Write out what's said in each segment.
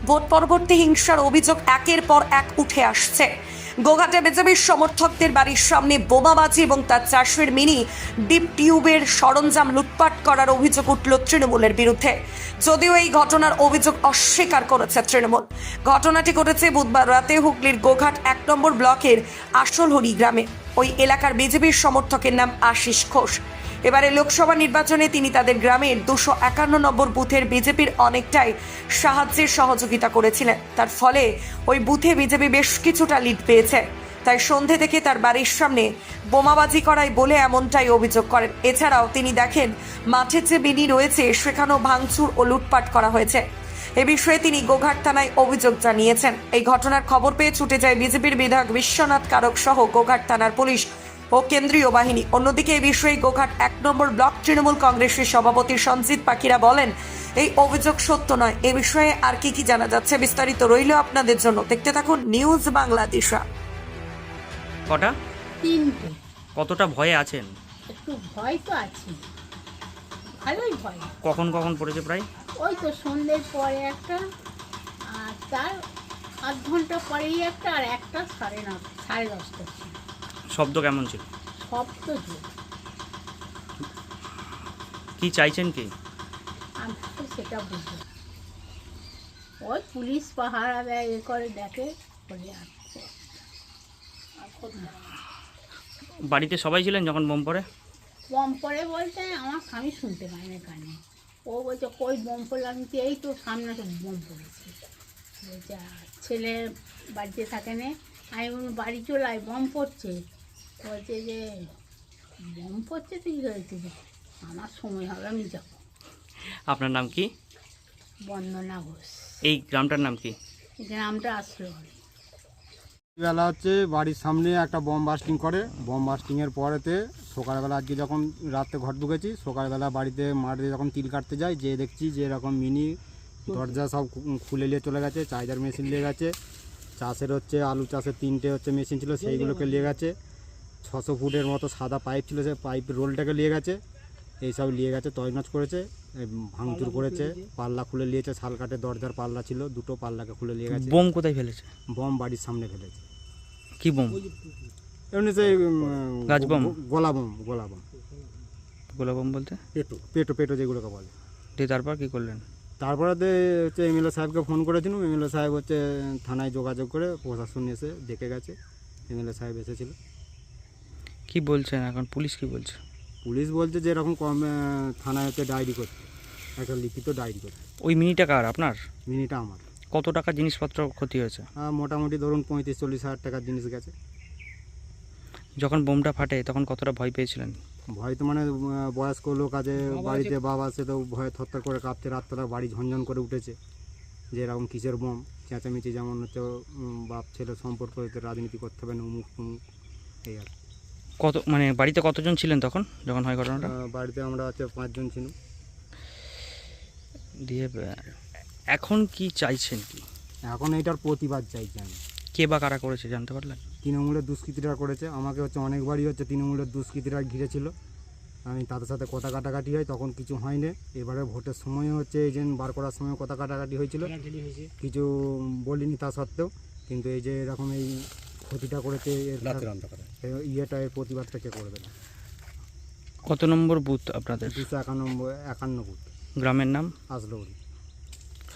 Vote পরবর্তী হিংসার অভিযোগ একের পর এক উঠে আসছে। গোঘাটে বিজেপির সমর্থকদের বাড়ির সামনে বোমাবাজি এবং তার চাষের মিনি ডিপ টিউবের সরঞ্জাম লুটপাট করার অভিযোগ উঠল তৃণমূলের বিরুদ্ধে। যদিও এই ঘটনার অভিযোগ অস্বীকার করেছে তৃণমূল। ঘটনাটি ঘটেছে বুধবার রাতে হুগলির গোঘাট 1 নম্বর ব্লকের আসলহরি গ্রামে। ওই এলাকার বিজেপির সমর্থকের নাম আশিস ঘোষ। এবারে লোকসভা নির্বাচনে তিনি তাদের গ্রামের 251 নম্বর বুথের বিজেপির অনেকটাই সাহায্যের সহযোগিতা করেছিলেন। তার ফলে ওই বুথে বিজেপি বেশ কিছুটা লিড পেয়েছে। তাই সন্ধে থেকে তার বাড়ির সামনে বোমাবাজি করায় বলে এমনটাই অভিযোগ করেন। এছাড়াও তিনি দেখেন মাঠের যে মিনি রয়েছে সেখানেও ভাঙচুর ও লুটপাট করা হয়েছে। এ বিষয়ে তিনি গোঘাট থানায় অভিযোগ জানিয়েছেন। এই ঘটনার খবর পেয়ে ছুটে যায় বিজেপির বিধায়ক বিশ্বনাথ কারক সহ গোঘাট থানার পুলিশ ও কেন্দ্রীয় বাহিনী। অন্যদিকে এই বিষয়ে গোঘাট 1 নম্বর ব্লক তৃণমূল কংগ্রেসের সভাপতি সঞ্জিত পাখিরা বলেন, এই অভিযোগ সত্য নয়। এ বিষয়ে আর কি জানা যাচ্ছে বিস্তারিত রইল আপনাদের জন্য। দেখতে থাকুন নিউজ বাংলাদেশা। কটা? 3টে। কতটা ভয়ে আছেন? একটু ভয় তো আছে, ভালোই ভয়। কখন কখন পড়েছে প্রায়? ওই তো সন্ধ্যের পরে একটা, আর তার আধ ঘন্টা পরেই একটা, আর একটা 9:30 ছিল। শব্দ কেমন ছিল? শব্দ যে কি চাইছেন কি? আমি তো সেটা বুঝি। ওই পুলিশ পাহারা দেয়, এ করে দেখে বলে আসছে। বাড়িতে সবাই ছিলেন যখন বোম পড়ে? বম পড়ে বলতে আমার স্বামী শুনতে পায় না কানে। ও বলছে কই বম পড়লো, আমি তো এই তো সামনে তো বম পড়েছে। বলছে ছেলে বাড়িতে থাকে না, আমি বাড়ি চলে আয়, বম পড়ছে। বলছে যে বম পড়ছে তুই হয়েছে, আমার সময় হবে আমি যাবো। আপনার নাম কি? বন্দনা ঘোষ। এই গ্রামটার নাম কি? গ্রামটা আসলো বেলা হচ্ছে বাড়ির সামনে একটা বম বাস্টিং করে। বম বাস্টিংয়ের পরেতে সকালবেলা আজকে যখন রাতে ঘর ঢুকেছি, সকালবেলা বাড়িতে মাঠে যখন তিল কাটতে যাই, যে দেখছি যে এরকম মিনি দরজা সব খুলে নিয়ে চলে গেছে, চার্জার মেশিন নিয়ে গেছে, চাষের হচ্ছে আলু চাষের 3টে হচ্ছে মেশিন ছিল সেইগুলোকে নিয়ে গেছে, 600 ফুটের মতো সাদা পাইপ ছিল সেই পাইপ রোলটাকে নিয়ে গেছে, এইসব নিয়ে গেছে, তছনছ করেছে, ভাঙচুর করেছে, পাল্লা খুলে নিয়েছে, শাল কাঠের দরজার পাল্লা ছিল, 2টো পাল্লাকে খুলে নিয়ে গেছে। বোম কোথায় ফেলেছে? বম বাড়ির সামনে ফেলেছে। কি বোম? এমনি সেই গাছ বোম? গোলা বোম, গোলা বোম, গোলা বোম বলতে? পেটো যেগুলোকে বলে। দিয়ে তারপর কি করলেন? তারপরে হচ্ছে এমএলএ সাহেবকে ফোন করেছিলাম, এমএলএ সাহেব হচ্ছে থানায় যোগাযোগ করে প্রশাসন এসে দেখে গেছে, এমএলএ সাহেব এসেছিল। কি বলছেন এখন পুলিশ কি বলছে? পুলিশ বলছে যে এরকম থানায় হচ্ছে ডায়েরি করতে, একটা লিখিত ডায়েরি করতে। ওই মিনিটা কার? আপনার? মিনিটা আমার। কত টাকা জিনিসপত্র ক্ষতি হয়েছে? মোটামুটি ধরুন 35-40 হাজার টাকার জিনিস গেছে। যখন বোমটা ফাটে তখন কতটা ভয় পেয়েছিলেন? ভয় তো মানে বয়স্ক লোক আছে বাড়িতে, বাবা সে তো ভয়ে থরথর করে কাঁপতে, রাতবেলা বাড়ি ঝনঝন করে উঠেছে যে এরকম কিসের বোম, চেঁচামেচি, যেমন হচ্ছে বাপ ছেলে সম্পর্ক হতে রাজনীতি করতে হবে না, উমুক তুমুক, এই আর। কত মানে বাড়িতে কতজন ছিলেন তখন যখন হয় ঘটনাটা? বাড়িতে আমরা হচ্ছে 5 জন ছিল। দিয়ে এখন কি চাইছেন কি? এখন এইটার প্রতিবাদ চাইছি আমি। কে বা কারা করেছে জানতে পারলেন? তৃণমূলের দুষ্কৃতীরা করেছে। আমাকে হচ্ছে অনেকবারই হচ্ছে তৃণমূলের দুষ্কৃতীরা ঘিরেছিল, আমি তাদের সাথে কথা কাটাকাটি হয়, তখন কিছু হয়নি। এবারে ভোটের সময় হচ্ছে এজেন্ট বার করার সময় কথা কাটাকাটি হয়েছিল, কিছু বলিনি তা সত্ত্বেও, কিন্তু এই যে এরকম এই ক্ষতিটা করেছে ইয়েটা, এর প্রতিবাদটা কে করবে না। কত নম্বর বুথ আপনাদের? 251 বুথ। গ্রামের নাম? আসলহরি,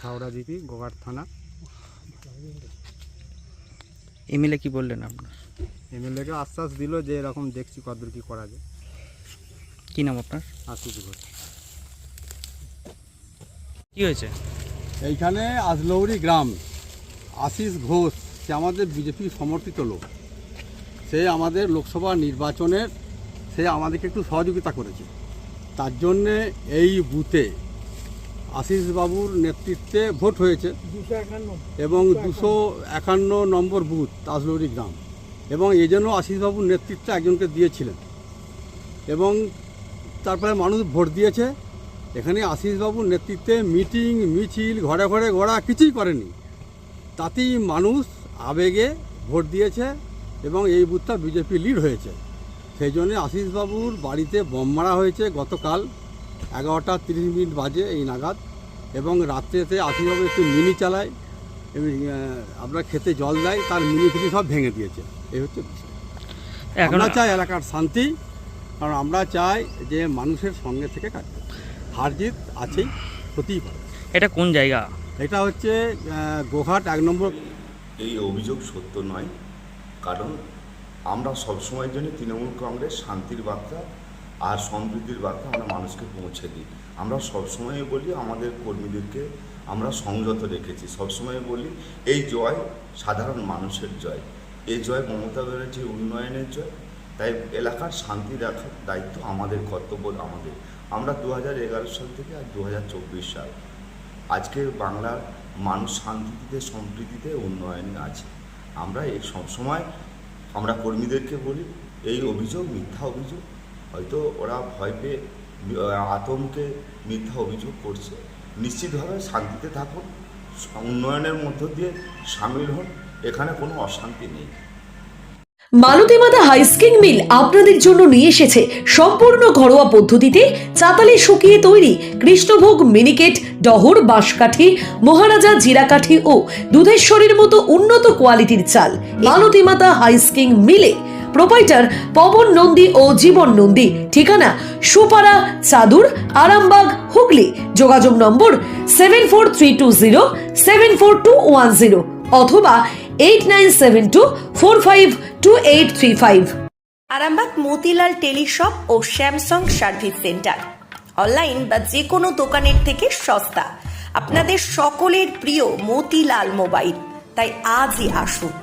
হাওড়া জিপি, গোঘাট থানা। এমএলএ কি বললেন আপনার? এমএলএকে আশ্বাস দিল যে এরকম দেখছি কতদূর কী করা যায়। কি নাম আপনার? আশিস ঘোষ। কি হয়েছে এইখানে? আজলৌরি গ্রাম, আশিস ঘোষ, সে আমাদের বিজেপি সমর্থিত লোক। সে আমাদের লোকসভা নির্বাচনের সে আমাদেরকে একটু সহযোগিতা করেছে। তার জন্যে এই বুথে আশিসবাবুর নেতৃত্বে ভোট হয়েছে এবং 251 নম্বর বুথ আজলৌরি গ্রাম, এবং এই জন্য আশিসবাবুর নেতৃত্বে একজনকে দিয়েছিলেন এবং তারপরে মানুষ ভোট দিয়েছে। এখানে আশিসবাবুর নেতৃত্বে মিটিং মিছিল ঘরে ঘরে ঘোরা কিছুই করেনি, তাতেই মানুষ আবেগে ভোট দিয়েছে এবং এই বুথটা বিজেপি লিড হয়েছে। সেই জন্যে আশিসবাবুর বাড়িতে বোম মারা হয়েছে গতকাল 11টা 30 মিনিট বাজে এই নাগাদ, এবং রাত্রেতে আশিসবাবু একটু মিনি চালায়, আমরা খেতে জল দেয় তার মিনি ফিনি সব ভেঙে দিয়েছে। এই হচ্ছে বিষয়। এখন আমরা চাই এলাকার শান্তি, কারণ আমরা চাই যে মানুষের সঙ্গে থেকে কাটতে। হার জিত আছেই, হতেই পারে। এটা কোন জায়গা? এটা হচ্ছে গোঘাট 1 নম্বর। এই অভিযোগ সত্য নয়, কারণ আমরা সবসময়ের জন্য তৃণমূল কংগ্রেস শান্তির বার্তা আর সমৃদ্ধির বার্তা আমরা মানুষকে পৌঁছে দিই। আমরা সবসময় বলি আমাদের কর্মীদেরকে আমরা সংযত রেখেছি, সবসময় বলি এই জয় সাধারণ মানুষের জয়, এই জয় মমতা ব্যানার্জির উন্নয়নের জয়। তাই এলাকার শান্তি রাখার দায়িত্ব আমাদের, কর্তব্য আমাদের। আমরা 2011 সাল থেকে আর 2024 সাল, আজকে বাংলার মানুষ শান্তিতে, সম্প্রীতিতে, উন্নয়নে আছে। আমরা এই সবসময় আমরা কর্মীদেরকে বলি এই অভিযোগ মিথ্যা অভিযোগ, হয়তো ওরা ভয় পেয়ে আতঙ্কে মিথ্যা অভিযোগ করছে। নিশ্চিতভাবে শান্তিতে থাকুন, উন্নয়নের মধ্য দিয়ে সামিল হন, এখানে কোনো অশান্তি নেই। মালতীমাতা হাইস্কিং মিল আপনাদের জন্য নিয়ে এসেছে সম্পূর্ণ ঘরোয়া পদ্ধতিতে চাতালে শুকিয়ে তৈরি কৃষ্ণভোগ মিনিকেট, ডহর, বাঁশকাঠি, মহারাজা জিরাকাঠি ও দুধেশ্বরীর মতো উন্নত কোয়ালিটির চাল। মালতীমাতা হাইস্কিং মিলে প্রোপাইটার পবন নন্দী ও জীবন নন্দী। ঠিকানা সুপারা, চাদুর, আরামবাগ, হুগলি। যোগাযোগ নম্বর 7432074210 অথবা 8972452835। আরামবাগ মতিলাল টেলিশপ ও স্যামসাং সার্ভিস সেন্টার, অনলাইন বা যে কোনো দোকানের থেকে সস্তা। আপনাদের সকলের প্রিয় মতিলাল মোবাইল, তাই আজই আসুন।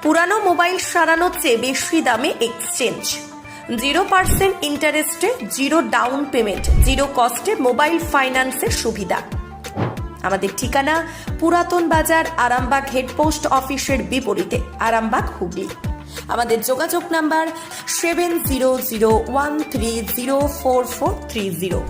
পুরানো মোবাইল সারানোর চেয়ে বেশি দামে এক্সচেঞ্জ, 0% ইন্টারেস্টে, 0 ডাউন পেমেন্ট, 0 কস্টে মোবাইল ফাইন্যান্সের সুবিধা। আমাদের ঠিকানা পুরাতন বাজার, আরামবাগ হেডপোস্ট অফিসের বিপরীতে, আরামবাগ, হুগলি। আমাদের যোগাযোগ নাম্বার 7001304430।